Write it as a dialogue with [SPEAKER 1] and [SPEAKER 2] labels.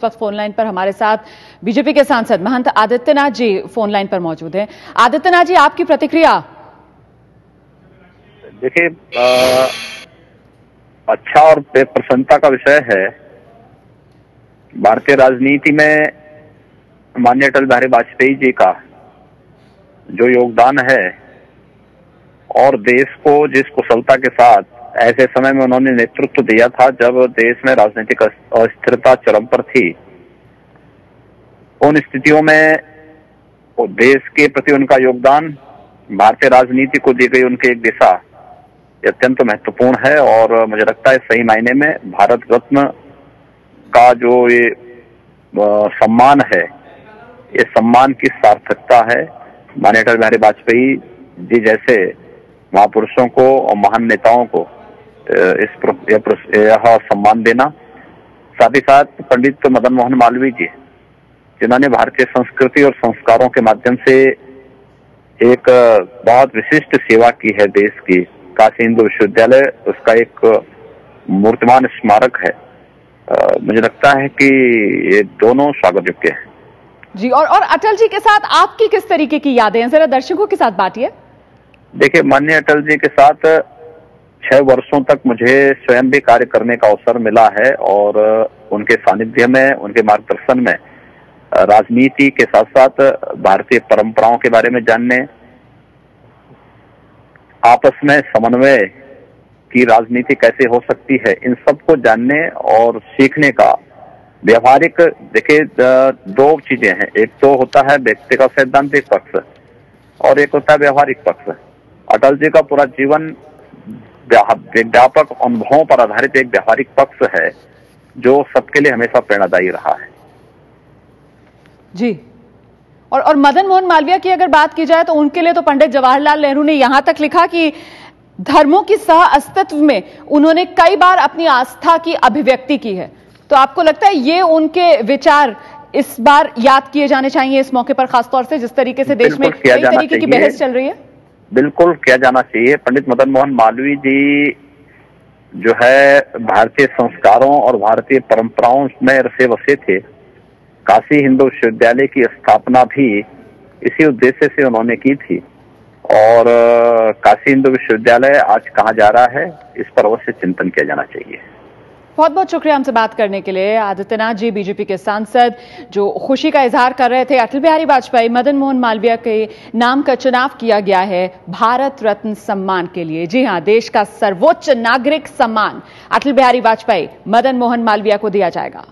[SPEAKER 1] इस वक्त phone line पर हमारे साथ बीजेपी के सांसद महंत आदित्यनाथ जी फोन लाइन पर मौजूद हैं। आदित्यनाथ जी, आपकी प्रतिक्रिया।
[SPEAKER 2] देखिए, अच्छा और प्रसन्नता का विषय है। भारतीय राजनीति में माननीय अटल बिहारी वाजपेयी जी का जो योगदान है और देश को जिस कुशलता के साथ ऐसे समय में उन्होंने नेतृत्व दिया था जब देश में राजनीतिक अस्थिरता चरम पर थी, उन स्थितियों में देश के प्रति उनका योगदान, भारतीय राजनीति को दी गई उनकी एक दिशा अत्यंत महत्वपूर्ण है। और मुझे लगता है सही मायने में भारत रत्न का जो ये सम्मान है, ये सम्मान की सार्थकता है। माननीय अटल बिहारी वाजपेयी जी जैसे महापुरुषों को और महान नेताओं को यह सम्मान देना, साथ ही साथ पंडित मदन मोहन मालवीय जी जिन्होंने भारतीय संस्कृति और संस्कारों के माध्यम से एक बहुत विशिष्ट सेवा की है देश की, काशी हिंदू विश्वविद्यालय उसका एक मूर्तिमान स्मारक है। मुझे लगता है कि ये दोनों स्वागत योग्य हैं
[SPEAKER 1] जी। और अटल जी के साथ आपकी किस तरीके की यादें हैं, जरा दर्शकों के साथ बांटिए।
[SPEAKER 2] देखिए, माननीय अटल जी के साथ 6 वर्षों तक मुझे स्वयं भी कार्य करने का अवसर मिला है और उनके सानिध्य में, उनके मार्गदर्शन में राजनीति के साथ साथ भारतीय परंपराओं के बारे में जानने, आपस में समन्वय की राजनीति कैसे हो सकती है, इन सबको जानने और सीखने का व्यवहारिक, देखिए 2 चीजें हैं। एक तो होता है व्यक्तिगत सैद्धांतिक पक्ष और एक होता है व्यवहारिक पक्ष। अटल जी का पूरा जीवन व्यापक अनुभवों पर आधारित एक व्यवहारिक पक्ष है जो सबके लिए हमेशा प्रेरणादायी रहा है
[SPEAKER 1] जी। और मदन मोहन मालवीय की अगर बात की जाए तो उनके लिए तो पंडित जवाहरलाल नेहरू ने यहां तक लिखा कि धर्मों की सह अस्तित्व में उन्होंने कई बार अपनी आस्था की अभिव्यक्ति की है। तो आपको लगता है ये उनके विचार इस बार याद किए जाने चाहिए इस मौके पर, खासतौर से जिस तरीके से देश में कई तरीके की बहस चल रही है?
[SPEAKER 2] बिल्कुल किया जाना चाहिए। पंडित मदन मोहन मालवीय जी जो है भारतीय संस्कारों और भारतीय परंपराओं में रसे बसे थे। काशी हिंदू विश्वविद्यालय की स्थापना भी इसी उद्देश्य से उन्होंने की थी और काशी हिंदू विश्वविद्यालय आज कहाँ जा रहा है, इस पर अवश्य चिंतन किया जाना चाहिए।
[SPEAKER 1] बहुत बहुत शुक्रिया हमसे बात करने के लिए आदित्यनाथ जी, बीजेपी के सांसद, जो खुशी का इजहार कर रहे थे अटल बिहारी वाजपेयी, मदन मोहन मालवीय के नाम का चुनाव किया गया है भारत रत्न सम्मान के लिए। जी हां, देश का सर्वोच्च नागरिक सम्मान अटल बिहारी वाजपेयी, मदन मोहन मालवीय को दिया जाएगा।